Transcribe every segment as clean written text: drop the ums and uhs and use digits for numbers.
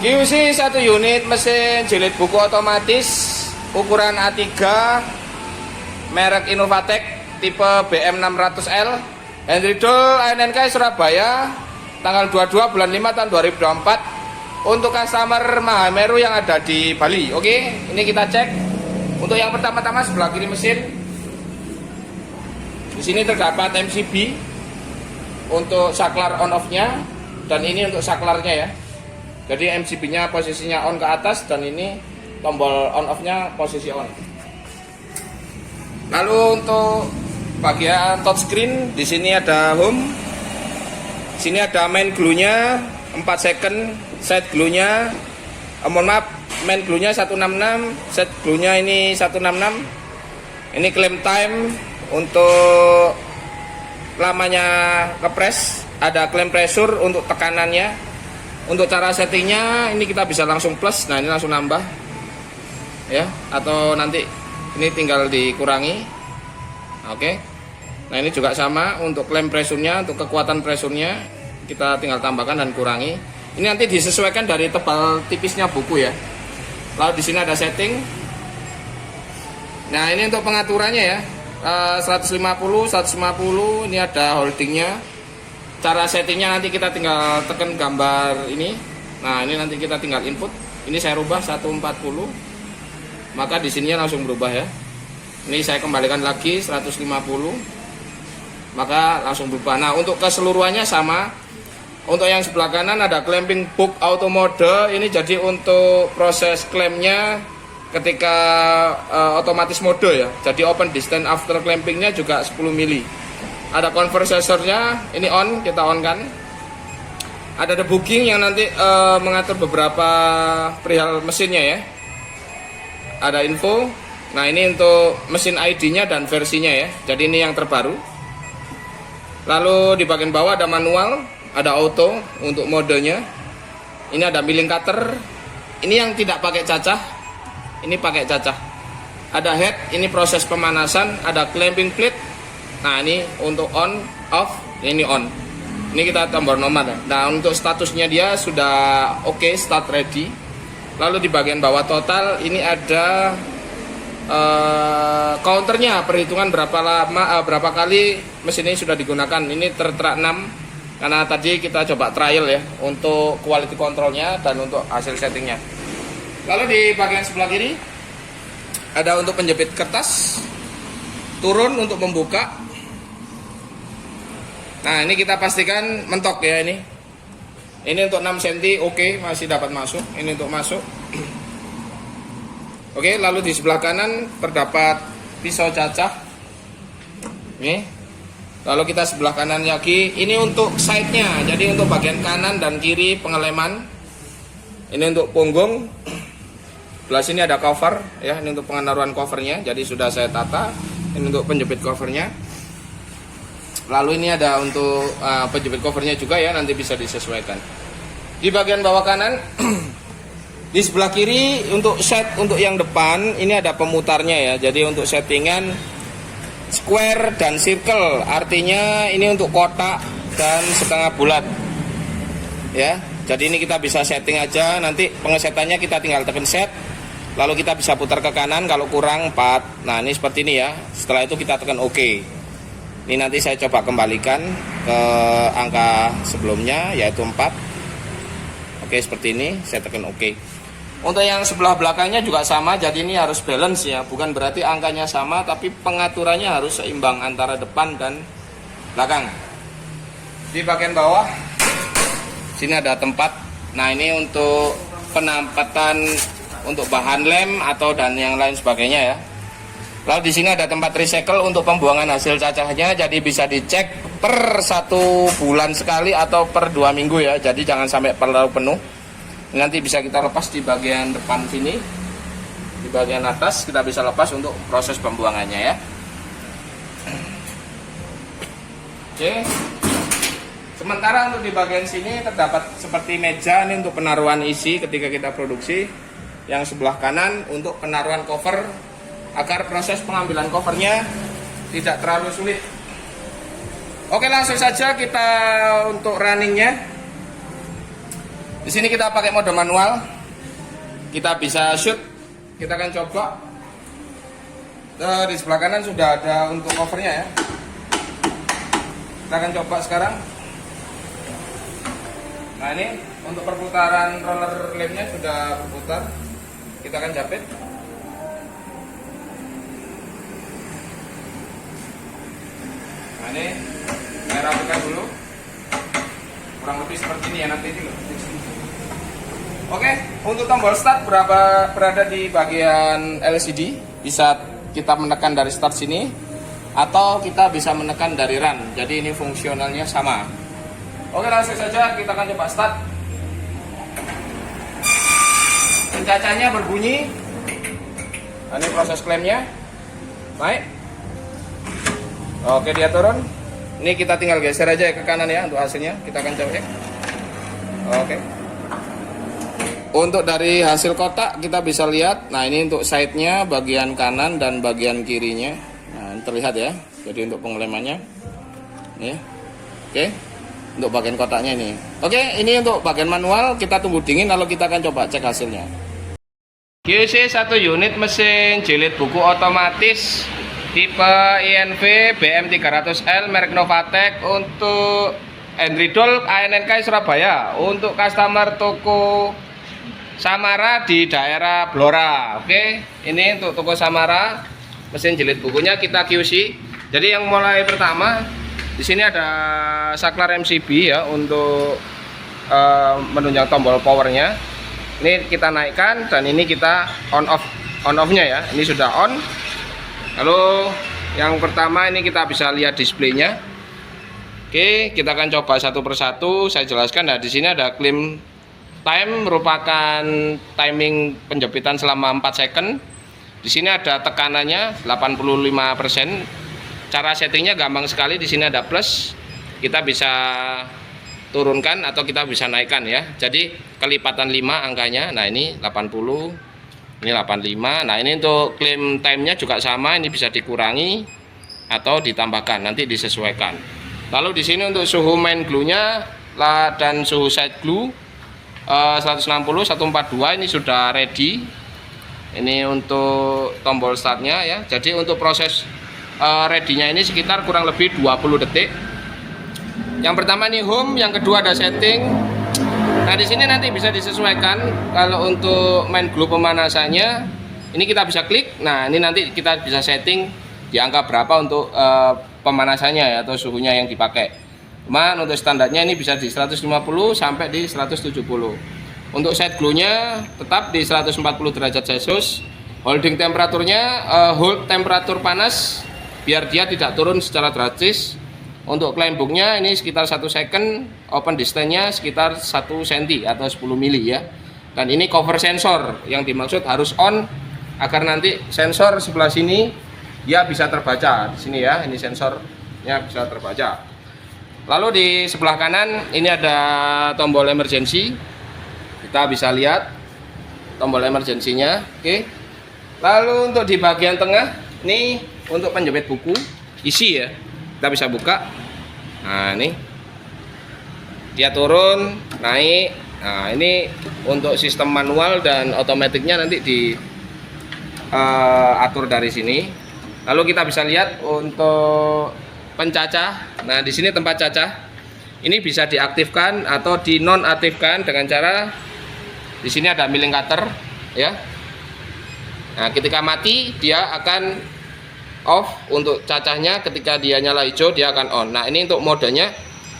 QC 1 unit mesin jilid buku otomatis ukuran A3 merek Innovatek tipe BM600L Hendridol ANNK Surabaya tanggal 22 bulan 5 tahun 2024 untuk customer Mahameru yang ada di Bali. Oke, ini kita cek. Untuk yang pertama-tama sebelah kiri mesin. Di sini terdapat MCB untuk saklar on off-nya dan ini untuk saklarnya ya. Jadi MCB-nya posisinya on ke atas dan ini tombol on off-nya posisi on. Lalu untuk bagian touchscreen di sini ada home. Sini ada main glue-nya 4 second, set glue-nya mohon maaf, main glue-nya 166, set glue-nya ini 166. Ini claim time untuk lamanya kepres, ada claim pressure untuk tekanannya. Untuk cara settingnya ini kita bisa langsung plus, nah ini langsung nambah ya, atau nanti ini tinggal dikurangi. Oke. Nah ini juga sama untuk claim pressure-nya, untuk kekuatan pressure-nya kita tinggal tambahkan dan kurangi. Ini nanti disesuaikan dari tebal tipisnya buku ya. Lalu di sini ada setting. Nah ini untuk pengaturannya ya, 150, 150, ini ada holdingnya. Cara settingnya nanti kita tinggal tekan gambar ini. Nah ini nanti kita tinggal input. Ini saya rubah 140, maka di sininya langsung berubah ya. Ini saya kembalikan lagi 150, maka langsung berubah. Nah untuk keseluruhannya sama. Untuk yang sebelah kanan ada clamping book auto mode. Ini jadi untuk proses klaimnya ketika otomatis mode ya. Jadi open distance after clampingnya juga 10 mili. Ada konversornya, ini on, kita on kan. Ada debugging yang nanti mengatur beberapa perihal mesinnya ya. Ada info. Nah ini untuk mesin ID-nya dan versinya ya. Jadi ini yang terbaru. Lalu di bagian bawah ada manual, ada auto untuk modenya. Ini ada milling cutter. Ini yang tidak pakai cacah. Ini pakai cacah. Ada head, ini proses pemanasan. Ada clamping plate. Nah ini untuk on, off, ini on. Ini kita tombol nomor. Nah untuk statusnya dia sudah oke, start ready. Lalu di bagian bawah total ini ada counternya, perhitungan berapa lama, berapa kali mesin ini sudah digunakan. Ini tertera 6 karena tadi kita coba trial ya untuk quality controlnya dan untuk hasil settingnya. Lalu di bagian sebelah kiri ada untuk penjepit kertas, turun untuk membuka. Nah ini kita pastikan mentok ya ini. Ini untuk 6 cm oke, masih dapat masuk. Ini untuk masuk. Oke, lalu di sebelah kanan terdapat pisau cacah. Ini. Lalu kita sebelah kanan lagi. Ini untuk side-nya. Jadi untuk bagian kanan dan kiri pengeleman. Ini untuk punggung. Sebelah sini ada cover ya. Ini untuk pengenaruan covernya. Jadi sudah saya tata. Ini untuk penjepit covernya. Lalu ini ada untuk penjepit covernya juga ya, nanti bisa disesuaikan. Di bagian bawah kanan, di sebelah kiri untuk set untuk yang depan ini ada pemutarnya ya. Jadi untuk settingan square dan circle, artinya ini untuk kotak dan setengah bulat. Ya, jadi ini kita bisa setting aja. Nanti pengesetannya kita tinggal tekan set, lalu kita bisa putar ke kanan kalau kurang 4. Nah ini seperti ini ya. Setelah itu kita tekan OK. Ini nanti saya coba kembalikan ke angka sebelumnya yaitu 4. Oke seperti ini, saya tekan OK. Untuk yang sebelah belakangnya juga sama, jadi ini harus balance ya. Bukan berarti angkanya sama, tapi pengaturannya harus seimbang antara depan dan belakang. Di bagian bawah sini ada tempat. Nah ini untuk penempatan untuk bahan lem atau dan yang lain sebagainya ya. Lalu di sini ada tempat recycle untuk pembuangan hasil cacahnya, jadi bisa dicek per 1 bulan sekali atau per 2 minggu ya. Jadi jangan sampai terlalu penuh. Nanti bisa kita lepas di bagian depan sini, di bagian atas kita bisa lepas untuk proses pembuangannya ya. Oke. Sementara untuk di bagian sini terdapat seperti meja ini untuk penaruhan isi ketika kita produksi. Yang sebelah kanan untuk penaruhan cover, agar proses pengambilan covernya tidak terlalu sulit. Oke langsung saja kita untuk runningnya. Di sini kita pakai mode manual. Kita bisa shoot. Kita akan coba. Di sebelah kanan sudah ada untuk covernya ya. Kita akan coba sekarang. Nah ini untuk perputaran roller lemnya sudah berputar. Kita akan jepit. Nah ini saya rapikan dulu. Kurang lebih seperti ini ya nanti ini loh. Oke, untuk tombol start berada di bagian LCD. Bisa kita menekan dari start sini atau kita bisa menekan dari run. Jadi ini fungsionalnya sama. Oke, langsung saja kita akan coba start. Pencacahnya berbunyi. Nah, ini proses klaimnya. Naik. Oke, dia turun. Ini kita tinggal geser aja ke kanan ya untuk hasilnya. Kita akan coba. Oke. Untuk dari hasil kotak kita bisa lihat. Nah, ini untuk side-nya bagian kanan dan bagian kirinya. Nah, ini terlihat ya. Jadi untuk pengelemannya. Nih. Oke. Untuk bagian kotaknya ini. Oke, ini untuk bagian manual. Kita tunggu dingin lalu kita akan coba cek hasilnya. QC 1 unit mesin jilid buku otomatis tipe INV BM300L merek Novatec untuk Endridol ANNK Surabaya untuk customer toko Samara di daerah Blora. Oke, ini untuk toko Samara mesin jilid bukunya kita QC. Jadi yang mulai pertama di sini ada saklar MCB ya untuk menunjang tombol powernya. Ini kita naikkan dan ini kita on offnya ya. Ini sudah on. Lalu yang pertama ini kita bisa lihat displaynya. Oke, kita akan coba satu persatu. Saya jelaskan. Nah, di sini ada claim time merupakan timing penjepitan selama 4 second. Di sini ada tekanannya 85%. Cara settingnya gampang sekali. Di sini ada plus. Kita bisa turunkan atau kita bisa naikkan ya. Jadi kelipatan 5 angkanya. Nah, ini 80. Ini 85. Nah, ini untuk claim time-nya juga sama. Ini bisa dikurangi atau ditambahkan. Nanti disesuaikan. Lalu di sini untuk suhu main glue-nya dan suhu side glue 160 142 ini sudah ready. Ini untuk tombol startnya ya. Jadi untuk proses ready-nya ini sekitar kurang lebih 20 detik. Yang pertama ini home, yang kedua ada setting. Nah, di sini nanti bisa disesuaikan. Kalau untuk main glue pemanasannya ini kita bisa klik. Nah, ini nanti kita bisa setting di angka berapa untuk pemanasannya ya, atau suhunya yang dipakai. Cuman untuk standarnya ini bisa di 150 sampai di 170. Untuk side glue-nya tetap di 140 derajat Celcius. Holding temperaturnya hold temperatur panas biar dia tidak turun secara drastis. Untuk climb book-nya ini sekitar 1 second, open distance-nya sekitar 1 cm atau 10 mili ya. Dan ini cover sensor yang dimaksud harus on agar nanti sensor sebelah sini dia bisa terbaca di sini ya. Ini sensornya bisa terbaca. Lalu di sebelah kanan ini ada tombol emergency. Kita bisa lihat tombol emergency-nya. Oke. Lalu untuk di bagian tengah ini untuk penjepit buku isi ya. Kita bisa buka. Nah, ini dia turun, naik. Nah, ini untuk sistem manual dan otomatiknya nanti diatur dari sini. Lalu kita bisa lihat untuk pencacah. Nah, di sini tempat cacah. Ini bisa diaktifkan atau dinonaktifkan dengan cara di sini ada milling cutter ya. Nah, ketika mati dia akan off. Untuk cacahnya ketika dia nyala hijau dia akan on. Nah, ini untuk modenya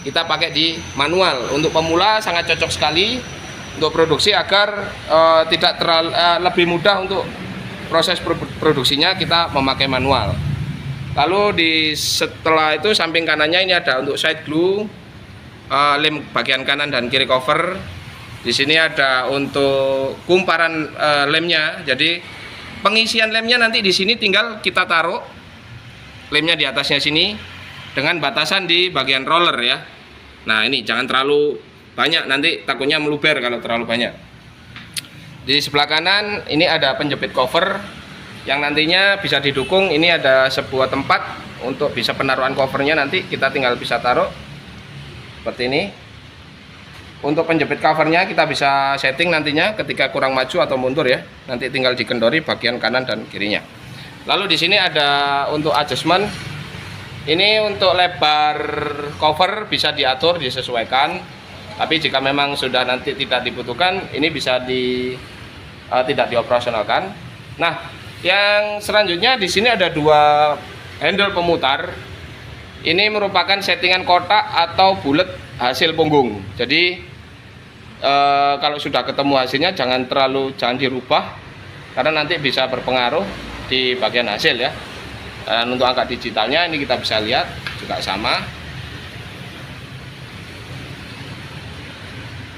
kita pakai di manual. Untuk pemula sangat cocok sekali untuk produksi agar tidak terlalu lebih mudah untuk proses produksinya kita memakai manual. Lalu setelah itu samping kanannya ini ada untuk side glue, lem bagian kanan dan kiri cover. Di sini ada untuk kumparan lemnya. Jadi pengisian lemnya nanti di sini tinggal kita taruh lemnya di atasnya sini dengan batasan di bagian roller ya. Nah, ini jangan terlalu banyak, nanti takutnya meluber kalau terlalu banyak. Di sebelah kanan ini ada penjepit cover yang nantinya bisa didukung. Ini ada sebuah tempat untuk bisa penaruhan covernya, nanti kita tinggal bisa taruh seperti ini. Untuk penjepit covernya kita bisa setting nantinya ketika kurang maju atau mundur ya. Nanti tinggal dikendori bagian kanan dan kirinya. Lalu di sini ada untuk adjustment. Ini untuk lebar cover bisa diatur, disesuaikan. Tapi jika memang sudah nanti tidak dibutuhkan, ini bisa tidak dioperasionalkan. Nah, yang selanjutnya di sini ada dua handle pemutar. Ini merupakan settingan kotak atau bulat hasil punggung. Jadi kalau sudah ketemu hasilnya jangan dirubah karena nanti bisa berpengaruh di bagian hasil ya. Dan untuk angka digitalnya ini kita bisa lihat juga sama.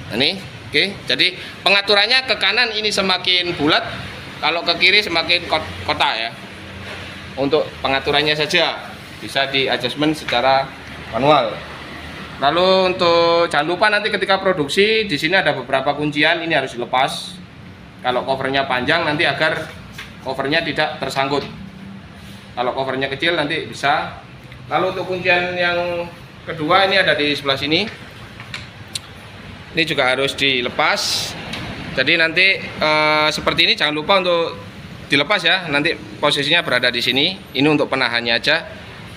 Ini oke. Jadi pengaturannya ke kanan ini semakin bulat, kalau ke kiri semakin kotak ya. Untuk pengaturannya saja bisa di adjustment secara manual. Lalu untuk jangan lupa nanti ketika produksi di sini ada beberapa kuncian, ini harus dilepas. Kalau covernya panjang nanti agar covernya tidak tersangkut. Kalau covernya kecil nanti bisa. Lalu untuk kuncian yang kedua ini ada di sebelah sini. Ini juga harus dilepas. Jadi nanti seperti ini jangan lupa untuk dilepas ya. Nanti posisinya berada di sini. Ini untuk penahannya aja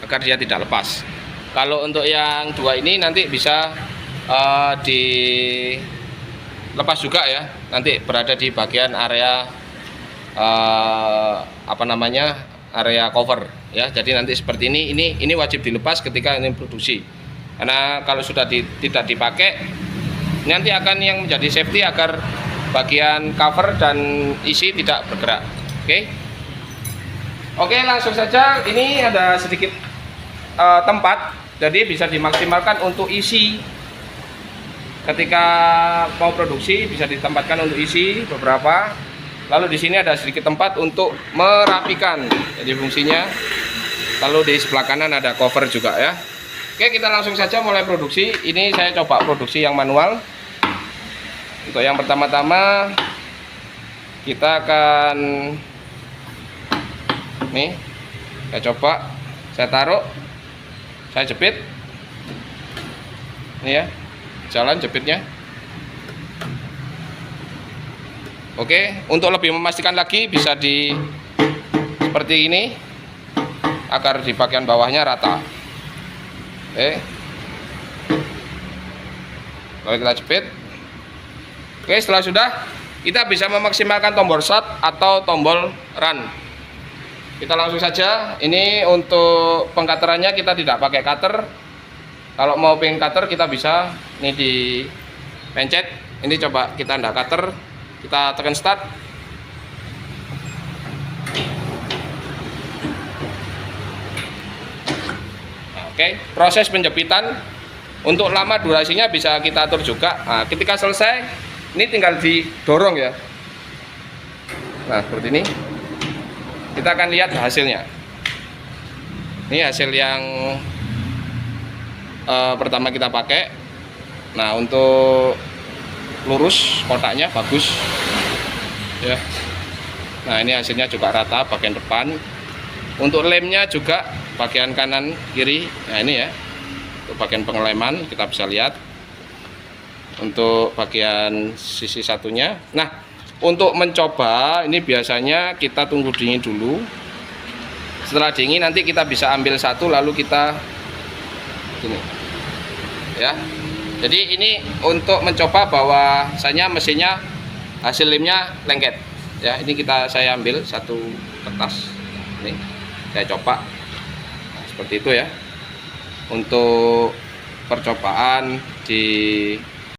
agar dia tidak lepas. Kalau untuk yang dua ini nanti bisa dilepas juga ya. Nanti berada di bagian area area cover ya. Jadi nanti seperti ini wajib dilepas ketika ini produksi. Karena kalau sudah tidak dipakai, nanti akan yang menjadi safety agar bagian cover dan isi tidak bergerak. Oke, langsung saja. Ini ada sedikit tempat. Jadi bisa dimaksimalkan untuk isi ketika mau produksi, bisa ditempatkan untuk isi beberapa. Lalu di sini ada sedikit tempat untuk merapikan. Jadi fungsinya. Lalu di sebelah kanan ada cover juga ya. Oke, kita langsung saja mulai produksi. Ini saya coba produksi yang manual. Untuk yang pertama-tama kita akan saya coba, saya taruh, saya jepit. Ini ya, jalan jepitnya. Oke, untuk lebih memastikan lagi bisa seperti ini agar di bagian bawahnya rata. Lalu kita jepit. Oke, setelah sudah kita bisa memaksimalkan tombol start atau tombol run. Kita langsung saja. Ini untuk pengcutterannya kita tidak pakai cutter. Kalau mau pengen cutter kita bisa ini di pencet. Ini coba kita ndak cutter, kita tekan start. Oke, proses penjepitan untuk lama durasinya bisa kita atur juga. Nah, ketika selesai ini tinggal didorong ya. Nah, seperti ini. Kita akan lihat hasilnya. Ini hasil yang pertama kita pakai. Nah, untuk lurus kotaknya bagus ya. Nah, ini hasilnya juga rata bagian depan. Untuk lemnya juga bagian kanan kiri. Nah, ini ya. Untuk bagian pengeleman kita bisa lihat. Untuk bagian sisi satunya. Nah, untuk mencoba ini biasanya kita tunggu dingin dulu. Setelah dingin nanti kita bisa ambil satu lalu kita ini ya. Jadi ini untuk mencoba bahwasanya mesinnya hasil lemnya lengket ya. Ini saya ambil satu kertas ini, saya coba. Nah, seperti itu ya untuk percobaan di